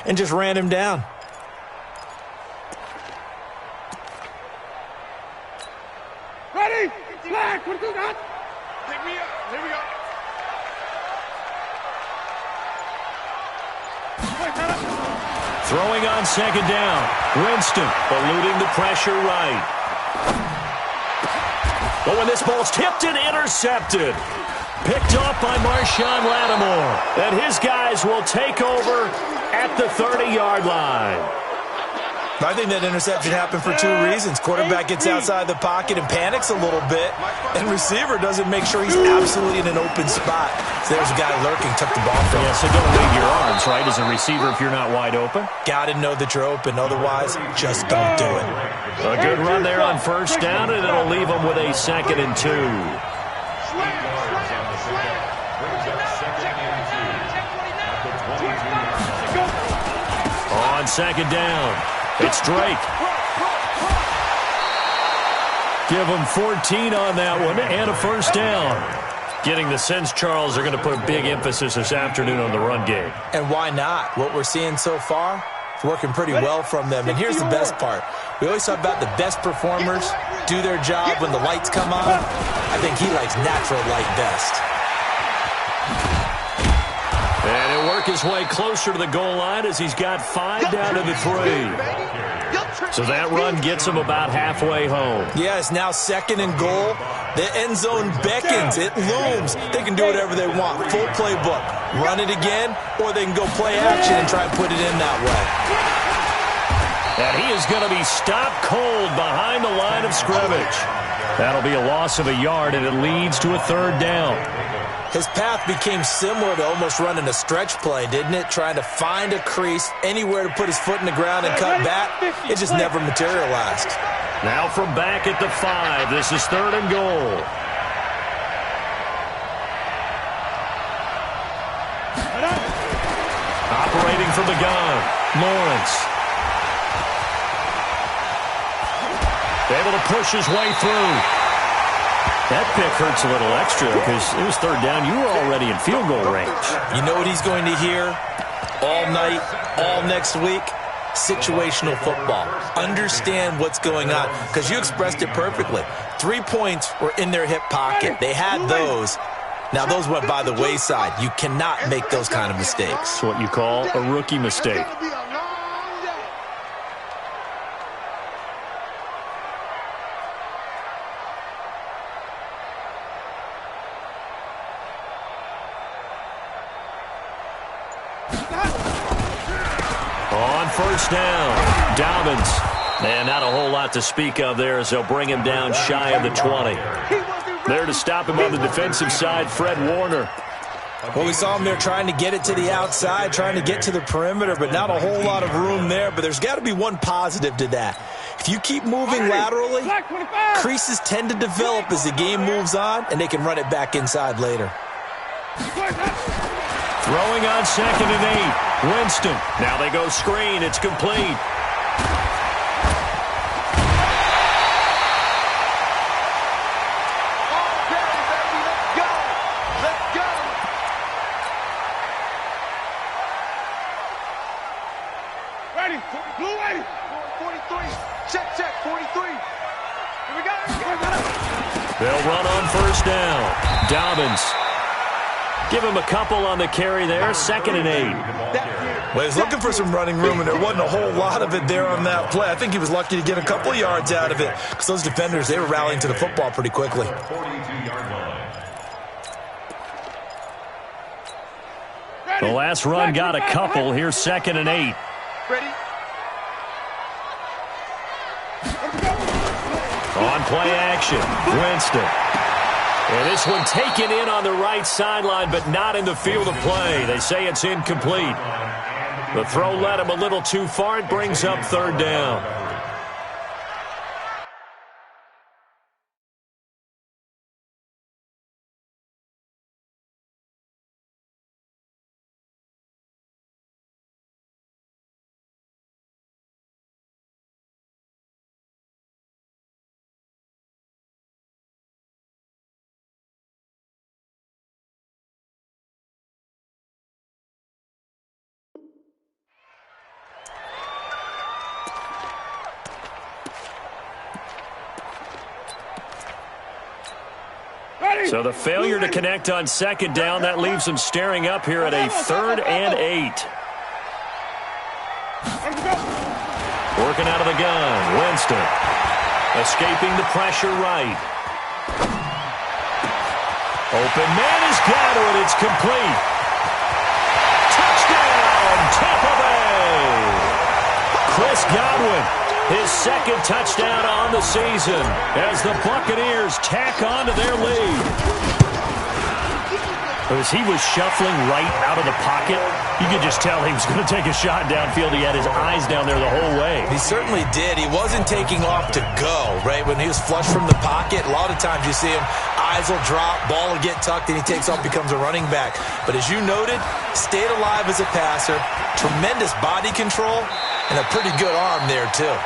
and just ran him down. Ready? Flag! What do you got? Pick me up. Here we go. Throwing on second down. Winston eluding the pressure right. But when this ball's tipped and intercepted. Picked off by Marshawn Lattimore. And his guys will take over at the 30-yard line. I think that interception happened for two reasons. Quarterback gets outside the pocket and panics a little bit, and receiver doesn't make sure he's absolutely in an open spot. So there's a guy lurking, took the ball from him. Yeah, so don't wave your arms, right, as a receiver if you're not wide open. Got to know that you're open. Otherwise, just don't do it. A good run there on first down, and it'll leave them with a 2nd and 2. On second down, it's Drake. Give them 14 on that one and a first down. Getting the sense, Charles, they're going to put a big emphasis this afternoon on the run game. And why not? What we're seeing so far is working pretty well from them. And here's the best part. We always talk about the best performers do their job when the lights come on. I think he likes natural light best. And he'll work his way closer to the goal line as he's got 5 down to the 3. So that run gets him about halfway home. Yeah, it's now 2nd and goal. The end zone beckons. It looms. They can do whatever they want. Full playbook. Run it again, or they can go play action and try and put it in that way. And he is going to be stopped cold behind the line of scrimmage. That'll be a loss of a yard, and it leads to a 3rd down. His path became similar to almost running a stretch play, didn't it? Trying to find a crease, anywhere to put his foot in the ground and cut back. It just never materialized. Now from back at the 5, this is 3rd and goal. Operating from the gun, Lawrence. Able to push his way through. That pick hurts a little extra because it was 3rd down. You were already in field goal range. You know what he's going to hear all night, all next week? Situational football. Understand what's going on, because you expressed it perfectly. 3 points were in their hip pocket. They had those. Now, those went by the wayside. You cannot make those kind of mistakes. It's what you call a rookie mistake. On first down, Dobbins. And not a whole lot to speak of there as they'll bring him down shy of the 20. There to stop him on the defensive side, Fred Warner. Well, we saw him there trying to get it to the outside, trying to get to the perimeter, but not a whole lot of room there. But there's got to be one positive to that. If you keep moving laterally, creases tend to develop as the game moves on, and they can run it back inside later. Throwing on 2nd and 8. Winston. Now they go screen. It's complete. Ready? Blue ready. 43. Check. 43. Here we go. They'll run on first down. Dobbins. Give him a couple on the carry there. 2nd and 8. Well, he's looking for some running room, and there wasn't a whole lot of it there on that play. I think he was lucky to get a couple of yards out of it because those defenders, they were rallying to the football pretty quickly. The last run got a couple. Here's 2nd and 8. Ready? On play action, Winston. And this one taken in on the right sideline, but not in the field of play. They say it's incomplete. The throw led him a little too far. It brings up 3rd down. So the failure to connect on second down, that leaves them staring up here at a 3rd and 8. Working out of the gun, Winston. Escaping the pressure right. Open man has got it. It's complete. Touchdown, Tampa Bay. Chris Godwin, his 2nd touchdown on the season as the Buccaneers tack on to their lead. As he was shuffling right out of the pocket, you could just tell he was going to take a shot downfield. He had his eyes down there the whole way. He certainly did. He wasn't taking off to go, right? When he was flush from the pocket, a lot of times you see him, eyes will drop, ball will get tucked, and he takes off, becomes a running back. But as you noted, stayed alive as a passer, tremendous body control, and a pretty good arm there, too. The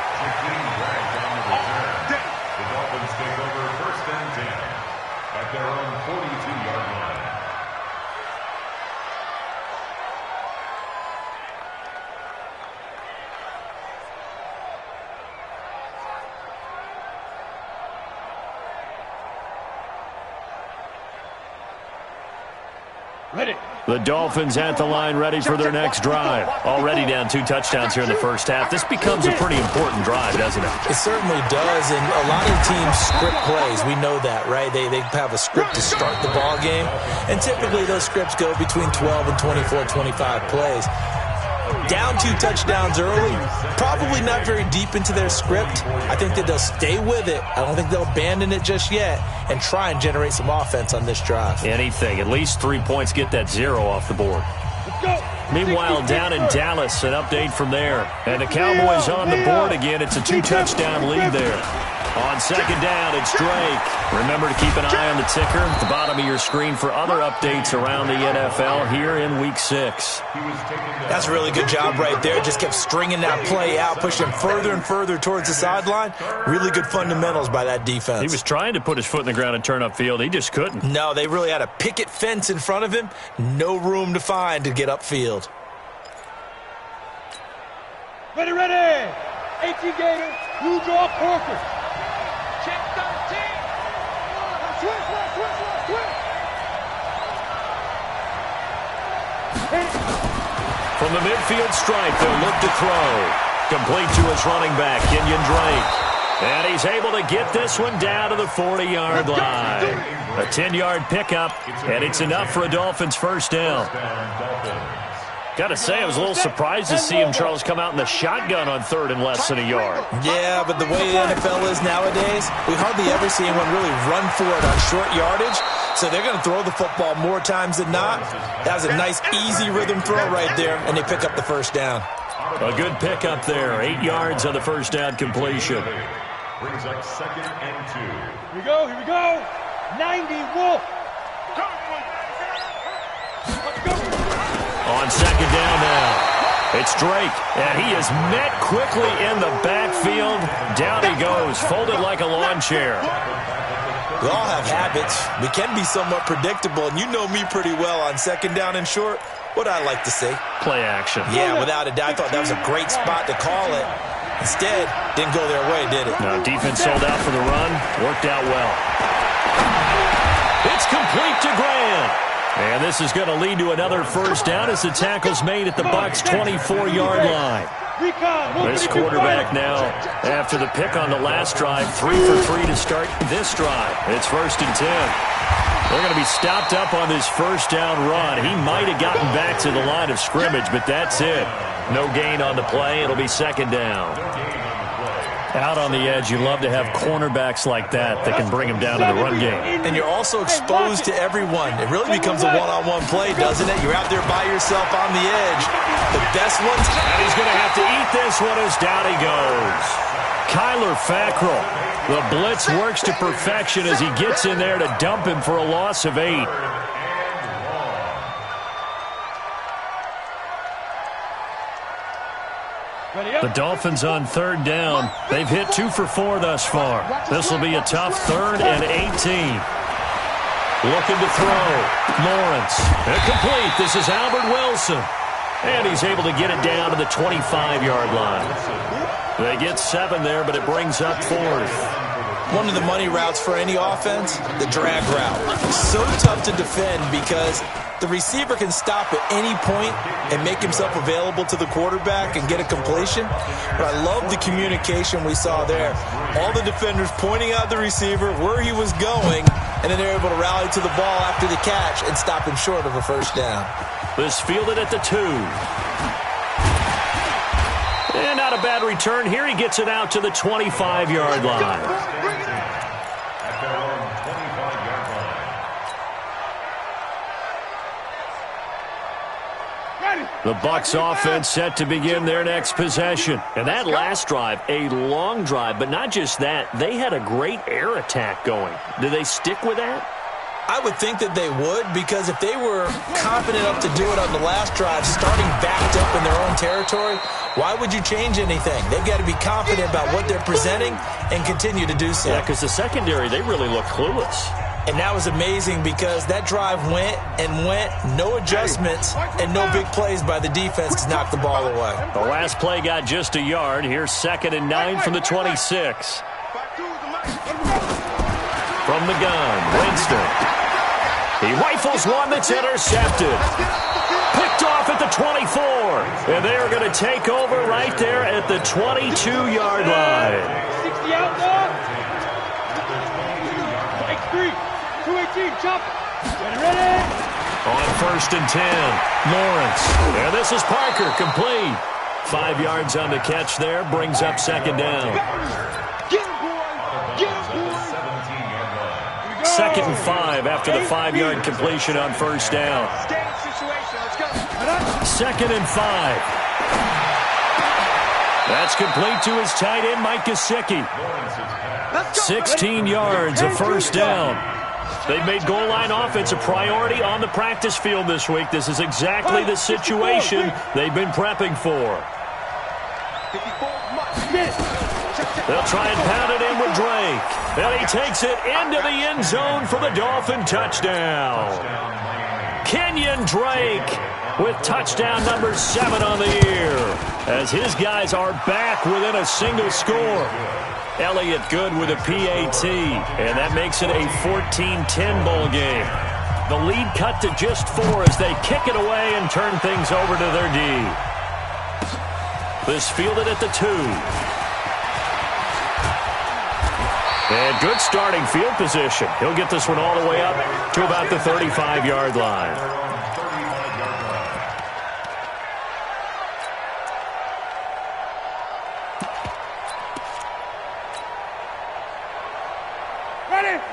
Dolphins take over 1st and 10 at their own 42-yard line. Ready. The Dolphins at the line, ready for their next drive. Already down 2 touchdowns here in the first half. This becomes a pretty important drive, doesn't it? It certainly does, and a lot of teams script plays. We know that, right? They have a script to start the ball game, and typically those scripts go between 12 and 24, 25 plays. Down 2 touchdowns early, probably not very deep into their script. I think that they'll stay with it. I don't think they'll abandon it just yet and try and generate some offense on this drive. Anything. At least 3 points, get that 0 off the board. Meanwhile, down in Dallas, an update from there. And the Cowboys on the board again. It's a 2-touchdown lead there. On second down, it's Drake. Remember to keep an eye on the ticker at the bottom of your screen for other updates around the NFL here in Week 6. That's a really good job right there. Just kept stringing that play out, pushing further and further towards the sideline. Really good fundamentals by that defense. He was trying to put his foot in the ground and turn upfield. He just couldn't. No, they really had a picket fence in front of him. No room to find to get upfield. Ready, ready. 18 Gator, blue draw, Porker. Check 13. From the midfield stripe, they'll look to throw. Complete to his running back, Kenyon Drake. And he's able to get this one down to the 40-yard line. A 10-yard pickup, and it's enough for a Dolphins first down. Got to say, I was a little surprised to see him, Charles, come out in the shotgun on 3rd and less than a yard. Yeah, but the way the NFL is nowadays, we hardly ever see anyone really run for it on short yardage. So they're going to throw the football more times than not. That was a nice, easy rhythm throw right there, and they pick up the first down. A good pickup there. 8 yards on the first down completion. Brings up 2nd and 2. Here we go, here we go. 90, Wolf. Let's go. On second down now, it's Drake, and he is met quickly in the backfield. Down he goes, folded like a lawn chair. We all have habits. We can be somewhat predictable, and you know me pretty well on second down and short. What I like to see. Play action. Yeah, without a doubt. I thought that was a great spot to call it. Instead, didn't go their way, did it? No, defense sold out for the run. Worked out well. It's complete to Graham. And this is going to lead to another first down as the tackle's made at the Bucs' 24-yard line. This quarterback now, after the pick on the last drive, 3 for 3 to start this drive. It's 1st and 10. They're going to be stopped up on this first down run. He might have gotten back to the line of scrimmage, but that's it. No gain on the play. It'll be 2nd down. Out on the edge, you love to have cornerbacks like that can bring them down to the run game. And you're also exposed to everyone. It really becomes a one-on-one play, doesn't it? You're out there by yourself on the edge. The best ones. And he's going to have to eat this one as down he goes. Kyler Fackrell. The blitz works to perfection as he gets in there to dump him for a loss of 8. The Dolphins on 3rd down. They've hit 2 for 4 thus far. This will be a tough 3rd and 18. Looking to throw. Lawrence. Incomplete. This is Albert Wilson. And he's able to get it down to the 25-yard line. They get 7 there, but it brings up 4th. one of the money routes for any offense, the drag route. So tough to defend because the receiver can stop at any point and make himself available to the quarterback and get a completion. But I love the communication we saw there. All the defenders pointing out the receiver, where he was going, and then they're able to rally to the ball after the catch and stop him short of a first down. This fielded at the 2. And not a bad return here. He gets it out to the 25-yard line. The Bucs offense set to begin their next possession. And that last drive, a long drive, but not just that. They had a great air attack going. Do they stick with that? I would think that they would, because if they were confident enough to do it on the last drive, starting backed up in their own territory, why would you change anything? They've got to be confident about what they're presenting and continue to do so. Yeah, because the secondary, they really look clueless. And that was amazing because that drive went and went, no adjustments and no big plays by the defense to knock the ball away. The last play got just a yard. Here's 2nd and 9 from the 26. From the gun, Winston. He rifles one that's intercepted. Picked off at the 24. And they are going to take over right there at the 22-yard line. 60 out there. Strike 3. 218, chop. Ready. On 1st and 10, Lawrence. And this is Parker, complete. 5 yards on the catch there, brings up 2nd down. Get him, boy. Get him, boy. 2nd and 5 after the 5-yard completion on 1st down. 2nd and 5. That's complete to his tight end, Mike Gesicki. 16 yards, a 1st down. They've made goal line offense a priority on the practice field this week. This is exactly the situation they've been prepping for. They'll try and pound it in with Drake. And he takes it into the end zone for the Dolphin touchdown. Kenyon Drake with touchdown number 7 on the year, as his guys are back within a single score. Elliott Good with a PAT, and that makes it a 14-10 ball game. The lead cut to just 4 as they kick it away and turn things over to their D. This fielded at the 2. And good starting field position. He'll get this one all the way up to about the 35-yard line.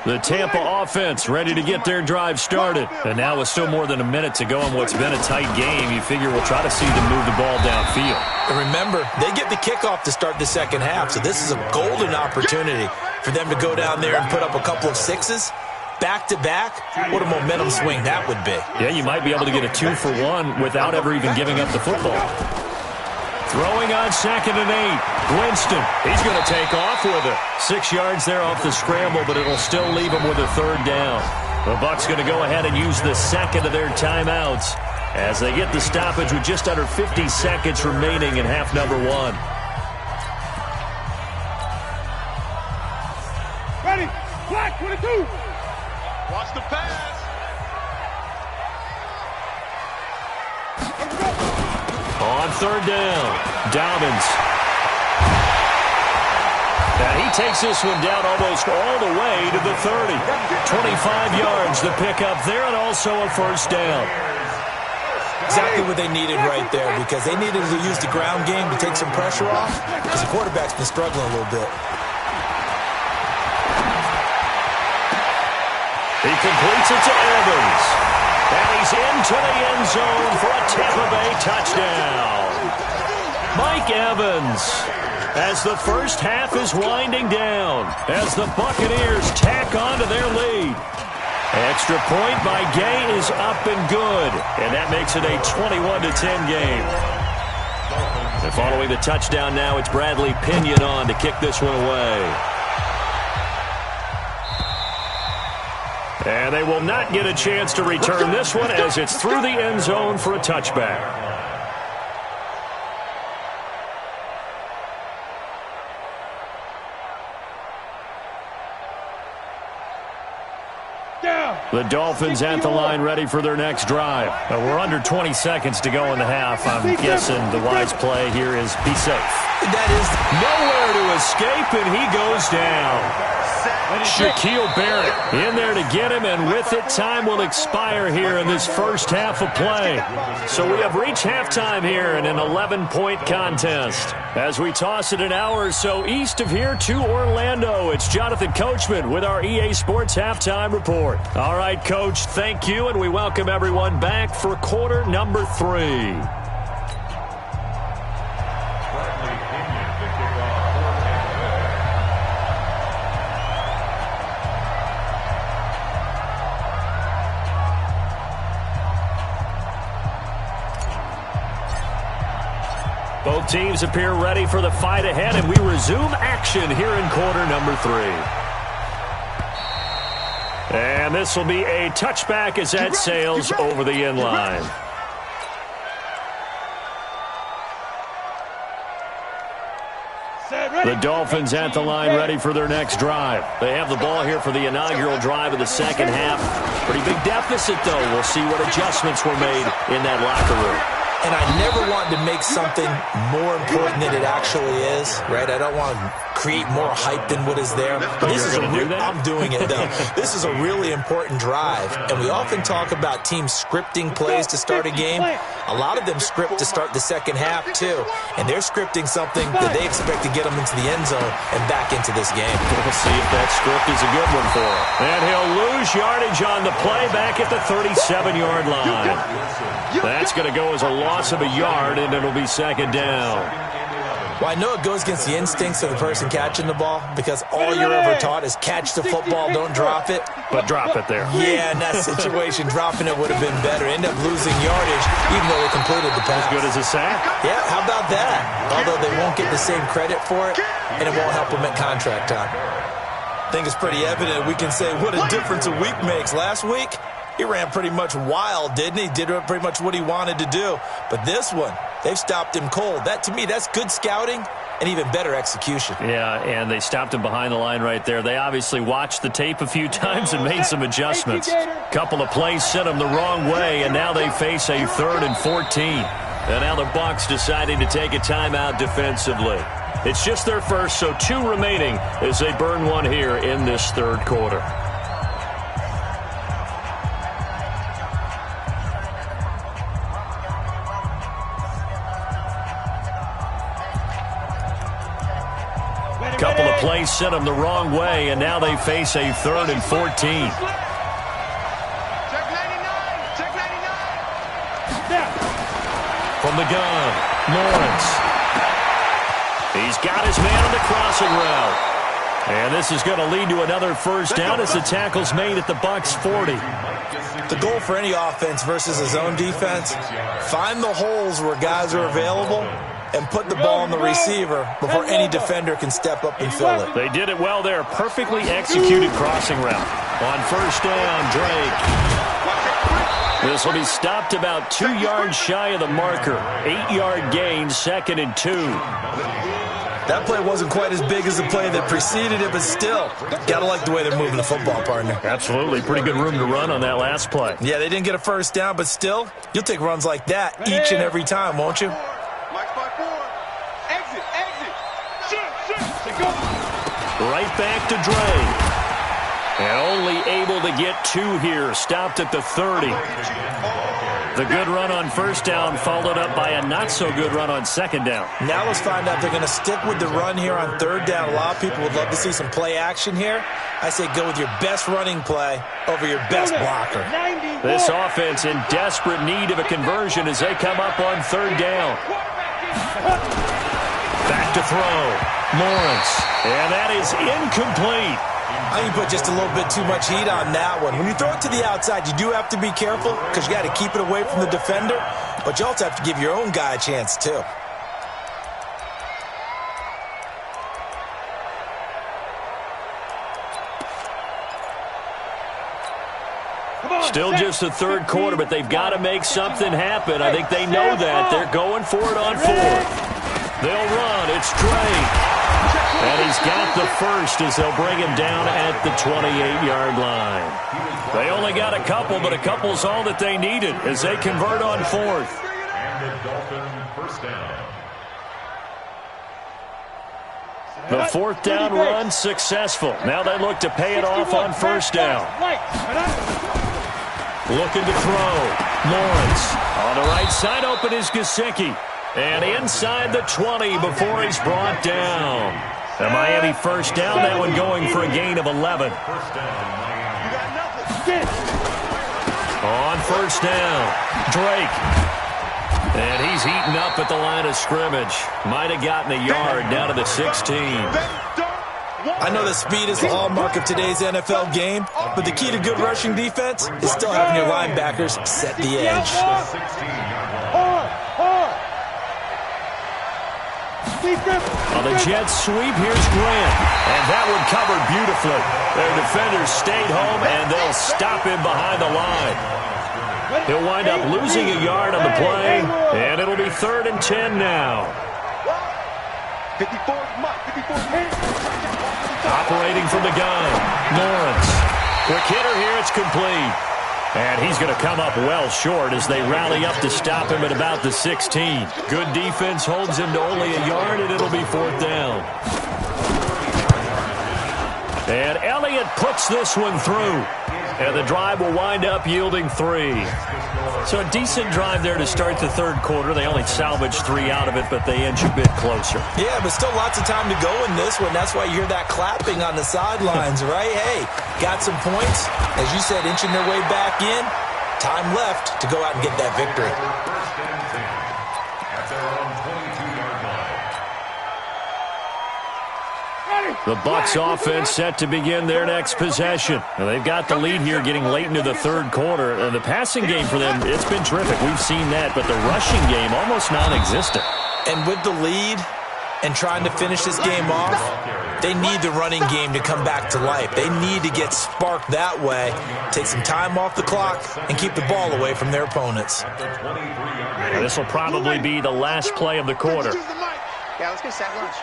The Tampa offense ready to get their drive started. And now with still more than a minute to go in what's been a tight game, you figure we'll try to see them move the ball downfield. And remember, they get the kickoff to start the second half, so this is a golden opportunity for them to go down there and put up a couple of 6s. Back-to-back, what a momentum swing that would be. Yeah, you might be able to get a 2-for-1 without ever even giving up the football. Throwing on 2nd and 8. Winston, he's going to take off with it. 6 yards there off the scramble, but it'll still leave him with a 3rd down. The Bucs going to go ahead and use the second of their timeouts as they get the stoppage with just under 50 seconds remaining in half number 1. Ready. Black 22. Watch the pass. On 3rd down, Dobbins. And he takes this one down almost all the way to the 30. 25 yards to pick up there, and also a 1st down. Exactly what they needed right there, because they needed to use the ground game to take some pressure off, because the quarterback's been struggling a little bit. He completes it to Evans. And he's into the end zone for a Tampa Bay touchdown. Mike Evans, as the first half is winding down, as the Buccaneers tack on to their lead. Extra point by Gay is up and good, and that makes it a 21-10 game. And following the touchdown now, it's Bradley Pinion on to kick this one away. And they will not get a chance to return this one as it's through the end zone for a touchback. The Dolphins at the line ready for their next drive. We're under 20 seconds to go in the half. I'm guessing the wise play here is be safe. That is nowhere to escape, and he goes down. Shaquille Barrett in there to get him, and with it, time will expire here in this first half of play. So we have reached halftime here in an 11-point contest. As we toss it an hour or so east of here to Orlando, it's Jonathan Coachman with our EA Sports Halftime Report. All right, Coach, thank you, and we welcome everyone back for quarter number 3. Both teams appear ready for the fight ahead, and we resume action here in quarter number 3. And this will be a touchback as that sails over the end line. The Dolphins at the line ready for their next drive. They have the ball here for the inaugural drive of the second half. Pretty big deficit, though. We'll see what adjustments were made in that locker room. And I never wanted to make something more important than it actually is, right? I don't want to create more hype than what is there. But this is I'm doing it, though. This is a really important drive. And we often talk about teams scripting plays to start a game. A lot of them script to start the second half, too. And they're scripting something that they expect to get them into the end zone and back into this game. We'll see if that script is a good one for him. And he'll lose yardage on the play back at the 37-yard line. That's going to go as a loss of a yard, and it'll be second down. Well, I know it goes against the instincts of the person catching the ball because all you're ever taught is catch the football, don't drop it. But drop it there. Yeah, in that situation, dropping it would have been better. End up losing yardage even though they completed the pass. As good as a sack. Yeah, how about that? Although they won't get the same credit for it, and it won't help them at contract time. I think it's pretty evident we can say what a difference a week makes. Last week, he ran pretty much wild, didn't he? Did pretty much what he wanted to do. But this one, they've stopped him cold. That, to me, that's good scouting and even better execution. Yeah, and they stopped him behind the line right there. They obviously watched the tape a few times and made some adjustments. Couple of plays sent them the wrong way, and now they face a 3rd and 14. And now the Bucs deciding to take a timeout defensively. It's just their first, so 2 remaining as they burn one here in this third quarter. Couple of plays sent them the wrong way, and now they face a 3rd and 14. Check 99. Check 99. From the gun, Lawrence. He's got his man on the crossing route. And this is going to lead to another first down as the tackle's made at the Bucs 40. The goal for any offense versus a zone defense, find the holes where guys are available and put the ball on the receiver before any defender can step up and fill it. They did it well there. Perfectly executed crossing route. On first down, Drake. This will be stopped about 2 yards shy of the marker. 8-yard gain, 2nd and 2. That play wasn't quite as big as the play that preceded it, but still, gotta like the way they're moving the football, partner. Absolutely. Pretty good room to run on that last play. Yeah, they didn't get a first down, but still, you'll take runs like that each and every time, won't you? Right back to Drake. And only able to get 2 here. Stopped at the 30. The good run on first down followed up by a not-so-good run on second down. Now let's find out if they're going to stick with the run here on third down. A lot of people would love to see some play action here. I say go with your best running play over your best blocker. This offense in desperate need of a conversion as they come up on third down. Back to throw. Lawrence. And that is incomplete. I think you put just a little bit too much heat on that one. When you throw it to the outside, you do have to be careful because you got to keep it away from the defender, but you also have to give your own guy a chance too. Still just the third quarter, but they've got to make something happen. I think they know that. They're going for it on 4th. They'll run. It's Drake. And he's got the first as they'll bring him down at the 28-yard line. They only got a couple, but a couple's all that they needed as they convert on fourth. And the Dolphin first down. The fourth down run successful. Now they look to pay it off on first down. Looking to throw. Lawrence. On the right side open is Gesicki. And inside the 20 before he's brought down. The Miami first down, that one going for a gain of 11. On first down, Drake. And he's eaten up at the line of scrimmage. Might have gotten a yard down to the 16. I know that speed is the hallmark of today's NFL game, but the key to good rushing defense is still having your linebackers set the edge. On the Jets sweep, here's Grant. And that one covered beautifully. Their defenders stayed home, and they'll stop him behind the line. He'll wind up losing a yard on the play, and it'll be 3rd and 10 now. 54, Operating from the gun, Lawrence. Quick hitter here, it's complete. And he's going to come up well short as they rally up to stop him at about the 16. Good defense holds him to only a yard, and it'll be 4th down. And Elliott puts this one through. And the drive will wind up yielding 3. So a decent drive there to start the third quarter. They only salvaged 3 out of it, but they inch a bit closer. Yeah, but still lots of time to go in this one. That's why you hear that clapping on the sidelines, right? Hey, got some points. As you said, inching their way back in. Time left to go out and get that victory. First and 10 at their own 22-yard line. The Bucs offense set to begin their next possession. Now, they've got the lead here getting late into the third quarter. And the passing game for them, it's been terrific. We've seen that, but the rushing game almost non-existent. And with the lead and trying to finish this game off, they need the running game to come back to life. They need to get sparked that way, take some time off the clock, and keep the ball away from their opponents. This will probably be the last play of the quarter. Yeah, let's get sack lunch.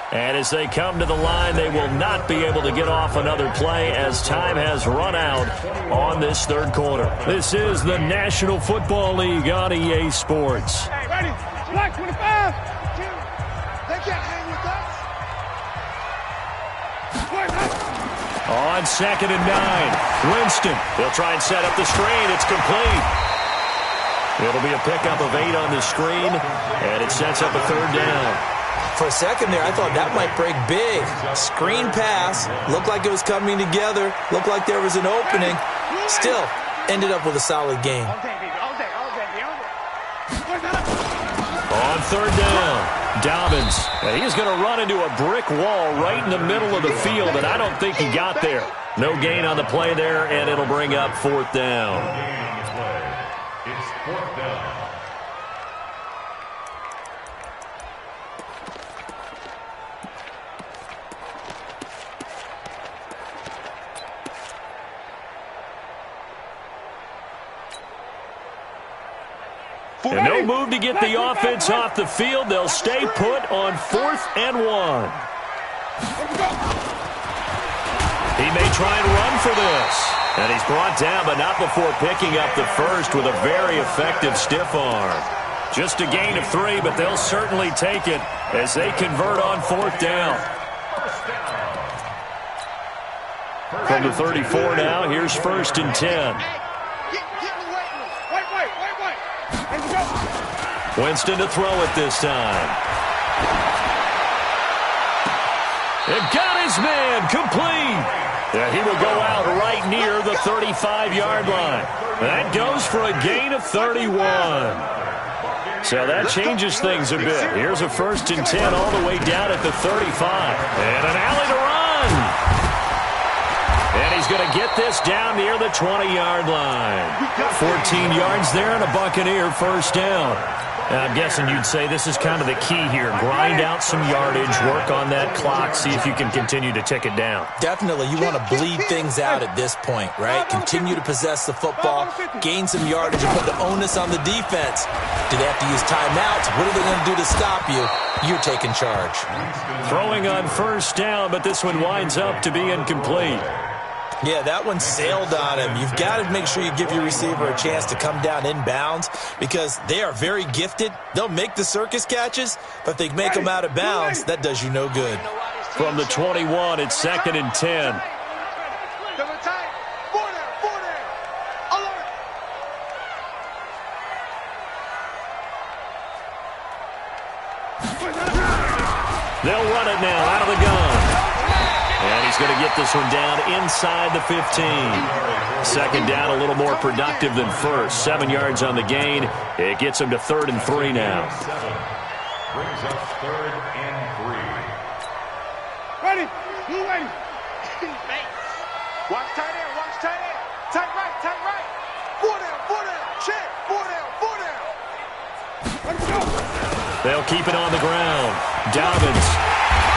And as they come to the line, they will not be able to get off another play as time has run out on this third quarter. This is the National Football League on EA Sports. Hey, ready? Black 25. They can't hang with us. On 2nd and 9, Winston. They'll try and set up the screen. It's complete. It'll be a pickup of 8 on the screen, and it sets up a 3rd down. For a second there, I thought that might break big. Screen pass, looked like it was coming together, looked like there was an opening. Still, ended up with a solid game. On 3rd down, Dobbins. And he's going to run into a brick wall right in the middle of the field, and I don't think he got there. No gain on the play there, and it'll bring up 4th down. It's 4th down. And no move to get the offense off the field. They'll stay put on 4th and 1. He may try and run for this. And he's brought down, but not before picking up the first with a very effective stiff arm. Just a gain of 3, but they'll certainly take it as they convert on 4th down. From the 34 now, here's 1st and 10. Winston to throw it this time. And got his man complete. Yeah, he will go out right near the 35-yard line. That goes for a gain of 31. So that changes things a bit. Here's a 1st and 10 all the way down at the 35. And an alley to run. And he's going to get this down near the 20-yard line. 14 yards there and a Buccaneer first down. I'm guessing you'd say this is kind of the key here. Grind out some yardage, work on that clock, see if you can continue to tick it down. Definitely. You want to bleed things out at this point, right? Continue to possess the football, gain some yardage, and put the onus on the defense. Do they have to use timeouts? What are they going to do to stop you? You're taking charge. Throwing on first down, but this one winds up to be incomplete. Yeah, that one sailed on him. You've got to make sure you give your receiver a chance to come down inbounds because they are very gifted. They'll make the circus catches, but if they make them out of bounds, that does you no good. From the 21, it's 2nd and 10. They'll run it now out of the gun. And he's going to get this one down inside the 15. Second down, a little more productive than first. 7 yards on the gain. It gets him to 3rd and 3 now. Brings up 3rd and 3. Ready? You ready? Watch tight end, watch tight end. Tight right, tight right. 4 down, check. 4 down. Let's go. They'll keep it on the ground. Dobbins.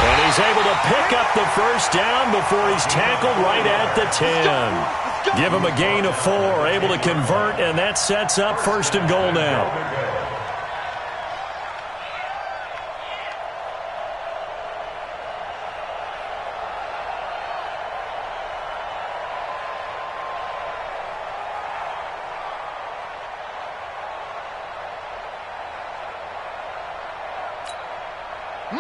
And he's able to pick up the first down before he's tackled right at the 10. Give him a gain of 4, able to convert, and that sets up 1st and goal now.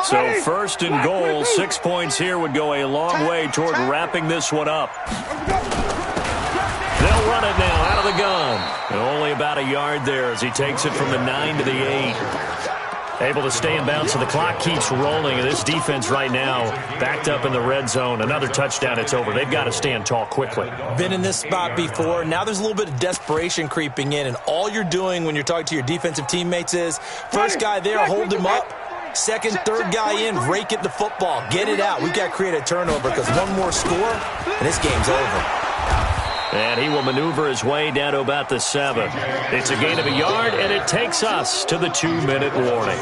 So 1st and goal, 6 points here would go a long way toward wrapping this one up. They'll run it now out of the gun. And only about a yard there as he takes it from the 9 to the 8. Able to stay in bounds, so the clock keeps rolling. And this defense right now backed up in the red zone. Another touchdown, it's over. They've got to stand tall quickly. Been in this spot before. Now there's a little bit of desperation creeping in. And all you're doing when you're talking to your defensive teammates is, first guy there, hold him up. Second, third guy in, rake at the football. Get it out. We've got to create a turnover because one more score, and this game's over. And he will maneuver his way down to about the 7. It's a gain of a yard, and it takes us to the 2-minute warning.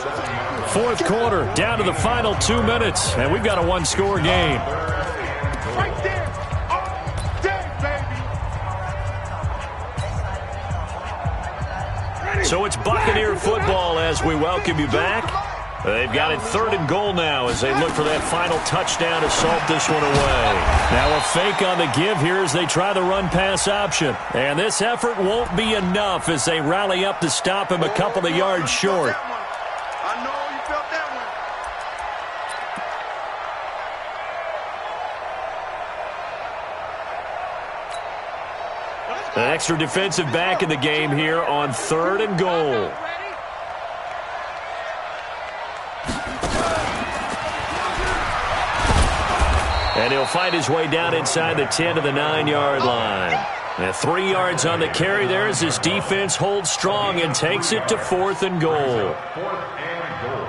4th quarter, down to the final 2 minutes, and we've got a 1-score game. Right there. All day, baby. So it's Buccaneer football as we welcome you back. They've got it 3rd and goal now as they look for that final touchdown to salt this one away. Now a fake on the give here as they try the run-pass option. And this effort won't be enough as they rally up to stop him a couple of yards short. I know you felt that one. An extra defensive back in the game here on 3rd and goal. And he'll find his way down inside the 10 to the 9-yard line. And 3 yards on the carry there as his defense holds strong and takes it to 4th and goal. 4th and goal.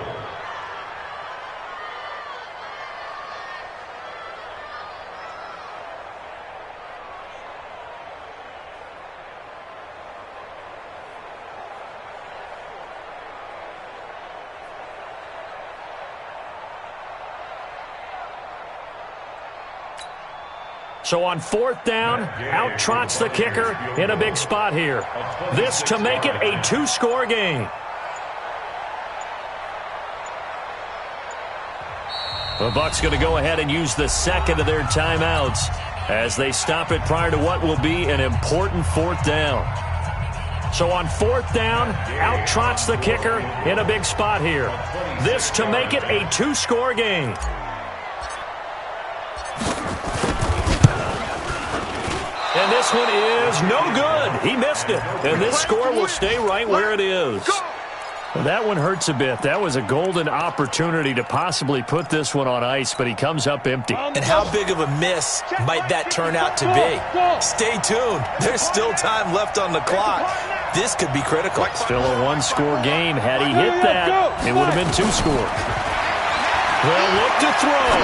So on 4th down, out trots the kicker in a big spot here. This to make it a 2-score game. The Bucs going to go ahead and use the second of their timeouts as they stop it prior to what will be an important 4th down. So on 4th down, out trots the kicker in a big spot here. This to make it a 2-score game. And this one is no good. He missed it. And this score will stay right where it is. Well, that one hurts a bit. That was a golden opportunity to possibly put this one on ice, but he comes up empty. And how big of a miss might that turn out to be? Stay tuned. There's still time left on the clock. This could be critical. Still a 1-score game. Had he hit that, it would have been 2-score. They'll look to throw.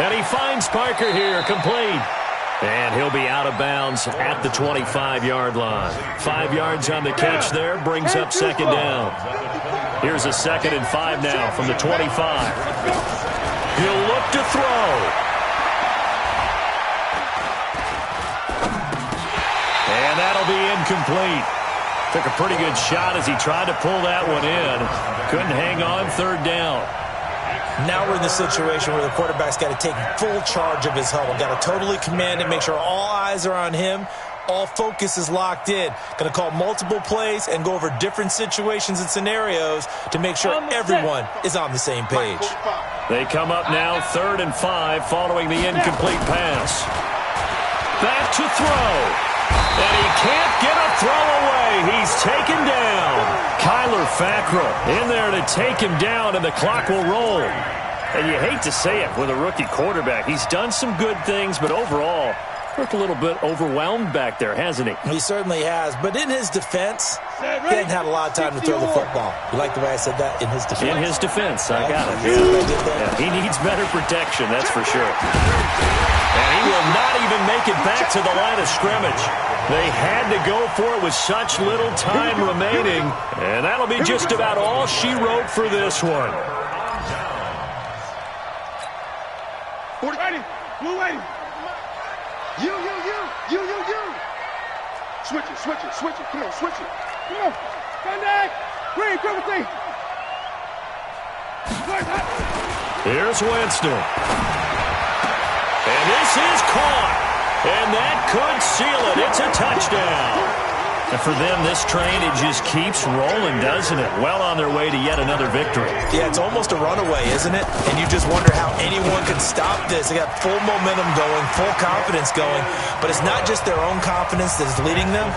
And he finds Parker here, complete. And he'll be out of bounds at the 25-yard line. 5 yards on the catch there, brings up second down. Here's a 2nd and 5 now from the 25. He'll look to throw. And that'll be incomplete. Took a pretty good shot as he tried to pull that one in. Couldn't hang on, 3rd down. Now we're in the situation where the quarterback's got to take full charge of his huddle. Got to totally command it, make sure all eyes are on him. All focus is locked in. Going to call multiple plays and go over different situations and scenarios to make sure everyone is on the same page. They come up now 3rd and 5 following the incomplete pass. Back to throw. And he can't get a throw away. He's taken down. Kyler Fackrell in there to take him down, and the clock will roll. And you hate to say it with a rookie quarterback. He's done some good things, but overall, looked a little bit overwhelmed back there, hasn't he? He certainly has. But in his defense, he hadn't had a lot of time to throw the football. You like the way I said that? In his defense? In his defense, I got it. Yeah, he needs better protection, that's for sure. And he will not even make it back to the line of scrimmage. They had to go for it with such little time remaining. And that'll be just about all she wrote for this one. Switch it. Come on, switch it. Come on. Contact. Green, come with me. Here's Winston. And this is caught. And that could seal it. It's a touchdown. And for them, this train, it just keeps rolling, doesn't it? Well on their way to yet another victory. Yeah, it's almost a runaway, isn't it? And you just wonder how anyone could stop this. They got full momentum going, full confidence going. But it's not just their own confidence that's leading them.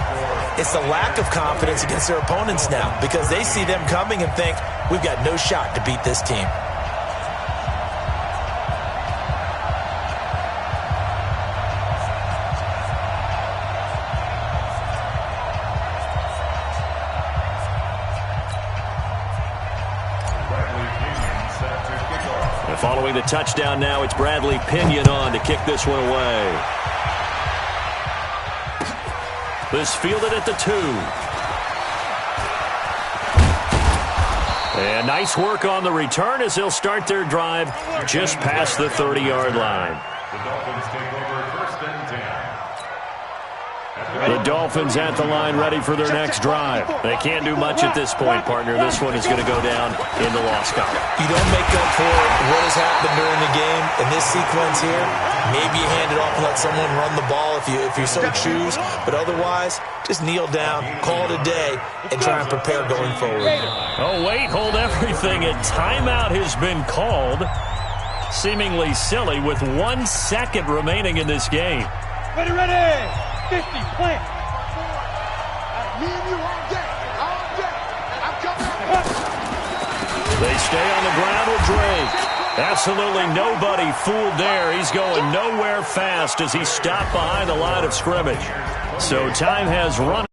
It's the lack of confidence against their opponents now, because they see them coming and think, we've got no shot to beat this team. Following the touchdown now, it's Bradley Pinion on to kick this one away. This fielded at the 2. And nice work on the return as they'll start their drive just past the 30-yard line. The Dolphins take over 1st and 10. The Dolphins at the line ready for their next drive. They can't do much at this point, partner. This one is going to go down in the loss column. You don't make up for what has happened during the game. In this sequence here, maybe you hand it off and let someone run the ball if you so choose. But otherwise, just kneel down, call it a day, and try and prepare going forward. Oh, wait, hold everything. A timeout has been called. Seemingly silly with 1 second remaining in this game. Ready. 50, plant. Me and you all day. I'm coming. They stay on the ground with Drake. Absolutely nobody fooled there. He's going nowhere fast as he stopped behind the line of scrimmage. So time has run.